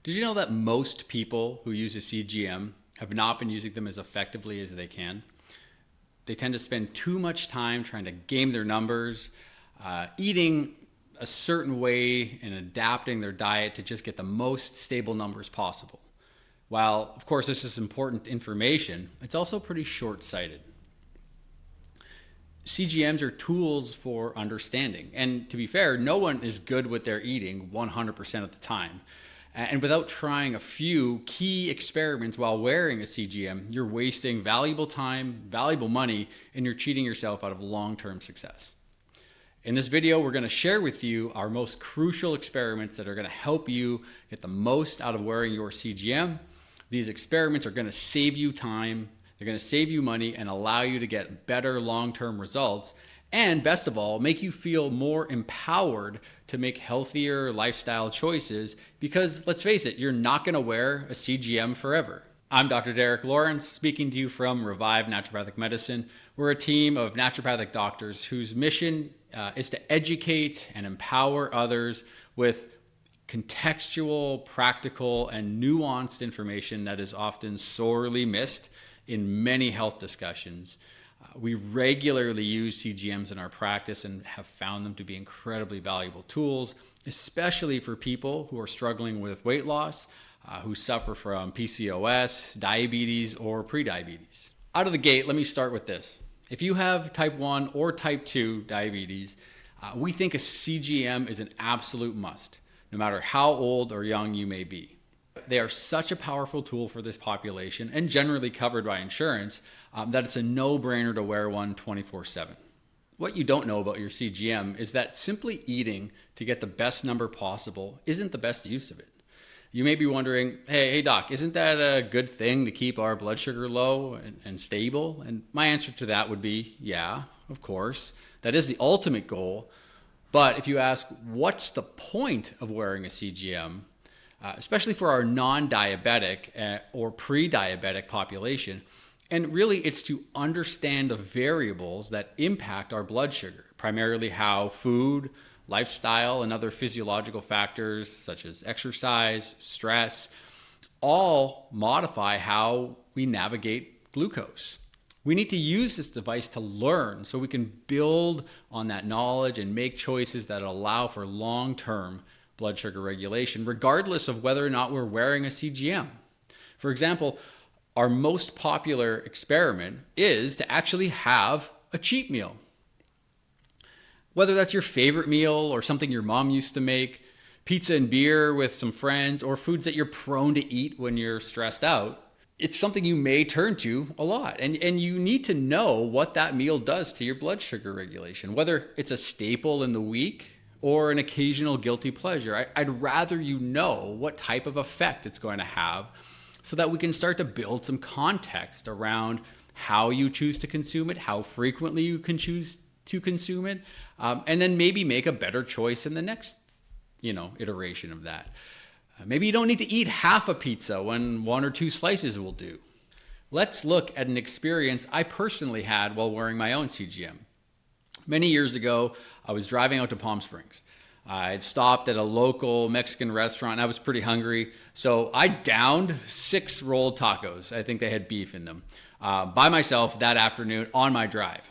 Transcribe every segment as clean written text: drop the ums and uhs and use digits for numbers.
Did you know that most people who use a CGM have not been using them as effectively as they can? They tend to spend too much time trying to game their numbers, eating a certain way and adapting their diet to just get the most stable numbers possible. While, of course, this is important information, it's also pretty short-sighted. CGMs are tools for understanding. And to be fair, no one is good with their eating 100% of the time. And without trying a few key experiments while wearing a CGM, you're wasting valuable time, valuable money, and you're cheating yourself out of long-term success. In this video, we're going to share with you our most crucial experiments that are going to help you get the most out of wearing your CGM. These experiments are going to save you time, they're going to save you money, and allow you to get better long-term results. And best of all, make you feel more empowered to make healthier lifestyle choices because, let's face it, you're not going to wear a CGM forever. I'm Dr. Derek Lawrence, speaking to you from Revive Naturopathic Medicine. We're a team of naturopathic doctors whose mission is to educate and empower others with contextual, practical, and nuanced information that is often sorely missed in many health discussions. We regularly use CGMs in our practice and have found them to be incredibly valuable tools, especially for people who are struggling with weight loss, who suffer from PCOS, diabetes, or prediabetes. Out of the gate, let me start with this. If you have type 1 or type 2 diabetes, we think a CGM is an absolute must, no matter how old or young you may be. They are such a powerful tool for this population and generally covered by insurance that it's a no-brainer to wear one 24/7. What you don't know about your CGM is that simply eating to get the best number possible isn't the best use of it. You may be wondering, hey doc, isn't that a good thing to keep our blood sugar low and stable? And my answer to that would be, yeah, of course. That is the ultimate goal. But if you ask, what's the point of wearing a CGM? Especially for our non-diabetic or pre-diabetic population. And really, it's to understand the variables that impact our blood sugar, primarily how food, lifestyle, and other physiological factors such as exercise, stress, all modify how we navigate glucose. We need to use this device to learn so we can build on that knowledge and make choices that allow for long-term blood sugar regulation, regardless of whether or not we're wearing a CGM. For example, our most popular experiment is to actually have a cheat meal. Whether that's your favorite meal or something your mom used to make, pizza and beer with some friends, or foods that you're prone to eat when you're stressed out, it's something you may turn to a lot. And you need to know what that meal does to your blood sugar regulation, whether it's a staple in the week or an occasional guilty pleasure. I'd rather you know what type of effect it's going to have so that we can start to build some context around how you choose to consume it, how frequently you can choose to consume it, and then maybe make a better choice in the next, iteration of that. Maybe you don't need to eat half a pizza when 1 or 2 slices will do. Let's look at an experience I personally had while wearing my own CGM. Many years ago, I was driving out to Palm Springs. I had stopped at a local Mexican restaurant and I was pretty hungry. So I downed 6 rolled tacos. I think they had beef in them, by myself that afternoon on my drive.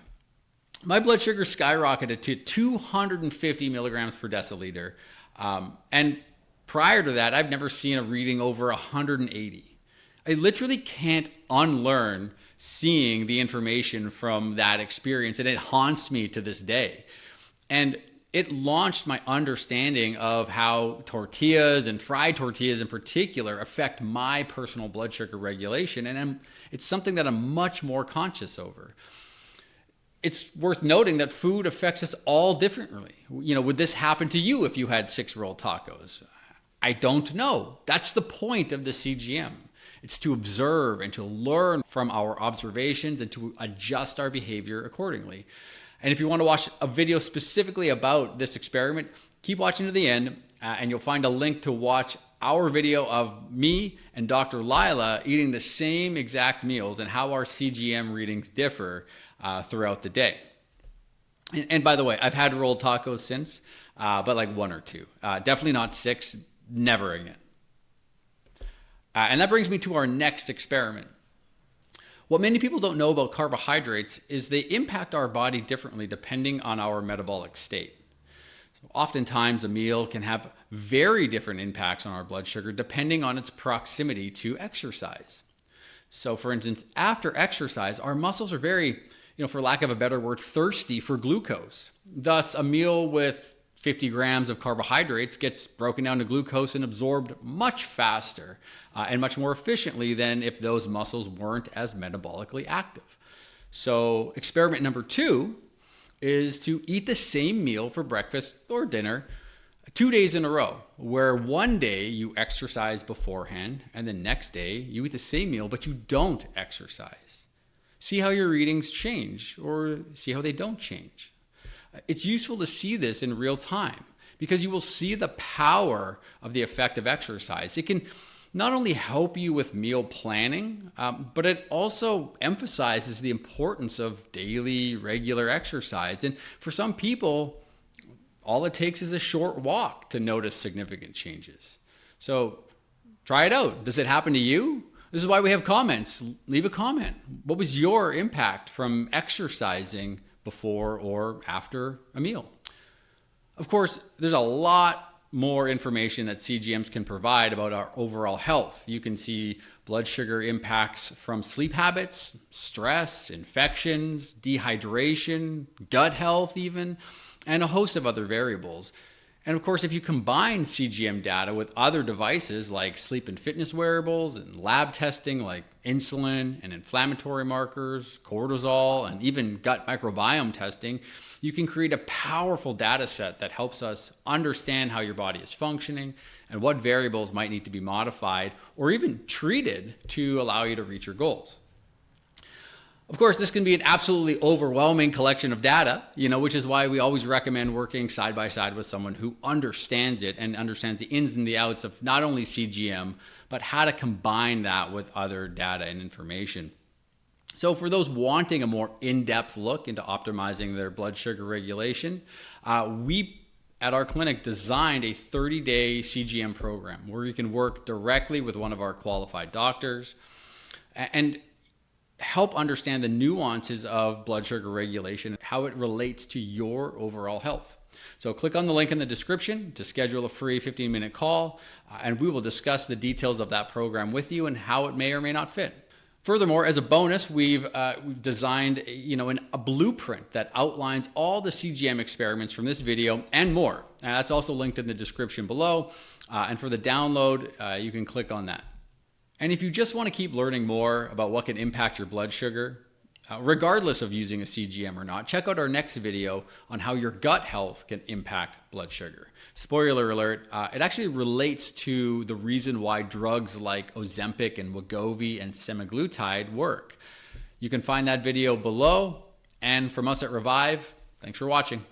My blood sugar skyrocketed to 250 milligrams per deciliter. And prior to that, I've never seen a reading over 180. I literally can't unlearn seeing the information from that experience, and it haunts me to this day. And it launched my understanding of how tortillas and fried tortillas in particular affect my personal blood sugar regulation, and it's something that I'm much more conscious over. It's worth noting that food affects us all differently. Would this happen to you if you had 6 rolled tacos? I don't know. That's the point of the CGM. It's to observe and to learn from our observations and to adjust our behavior accordingly. And if you want to watch a video specifically about this experiment, keep watching to the end and you'll find a link to watch our video of me and Dr. Lila eating the same exact meals and how our CGM readings differ throughout the day. And by the way, I've had rolled tacos since, but like 1 or 2. Definitely not 6, never again. And that brings me to our next experiment. What many people don't know about carbohydrates is they impact our body differently depending on our metabolic state. So oftentimes a meal can have very different impacts on our blood sugar depending on its proximity to exercise. So for instance, after exercise, our muscles are very, for lack of a better word, thirsty for glucose. Thus, a meal with 50 grams of carbohydrates gets broken down to glucose and absorbed much faster and much more efficiently than if those muscles weren't as metabolically active. So experiment number 2 is to eat the same meal for breakfast or dinner 2 days in a row, where one day you exercise beforehand and the next day you eat the same meal but you don't exercise. See how your readings change or see how they don't change. It's useful to see this in real time because you will see the power of the effect of exercise. It can not only help you with meal planning, but it also emphasizes the importance of daily, regular exercise. And for some people, all it takes is a short walk to notice significant changes. So try it out. Does it happen to you? This is why we have comments. Leave a comment. What was your impact from exercising before or after a meal? Of course, there's a lot more information that CGMs can provide about our overall health. You can see blood sugar impacts from sleep habits, stress, infections, dehydration, gut health even, and a host of other variables. And of course, if you combine CGM data with other devices like sleep and fitness wearables and lab testing like insulin and inflammatory markers, cortisol, and even gut microbiome testing, you can create a powerful data set that helps us understand how your body is functioning and what variables might need to be modified or even treated to allow you to reach your goals. Of course, this can be an absolutely overwhelming collection of data, which is why we always recommend working side by side with someone who understands it and understands the ins and the outs of not only CGM, but how to combine that with other data and information. So for those wanting a more in-depth look into optimizing their blood sugar regulation, we at our clinic designed a 30-day CGM program where you can work directly with one of our qualified doctors and help understand the nuances of blood sugar regulation, how it relates to your overall health. So click on the link in the description to schedule a free 15-minute call, and we will discuss the details of that program with you and how it may or may not fit. Furthermore, as a bonus, we've designed a blueprint that outlines all the CGM experiments from this video and more. That's also linked in the description below. And for the download, you can click on that. And if you just want to keep learning more about what can impact your blood sugar, regardless of using a CGM or not, check out our next video on how your gut health can impact blood sugar. Spoiler alert, it actually relates to the reason why drugs like Ozempic and Wegovy and semaglutide work. You can find that video below. And from us at Revive, thanks for watching.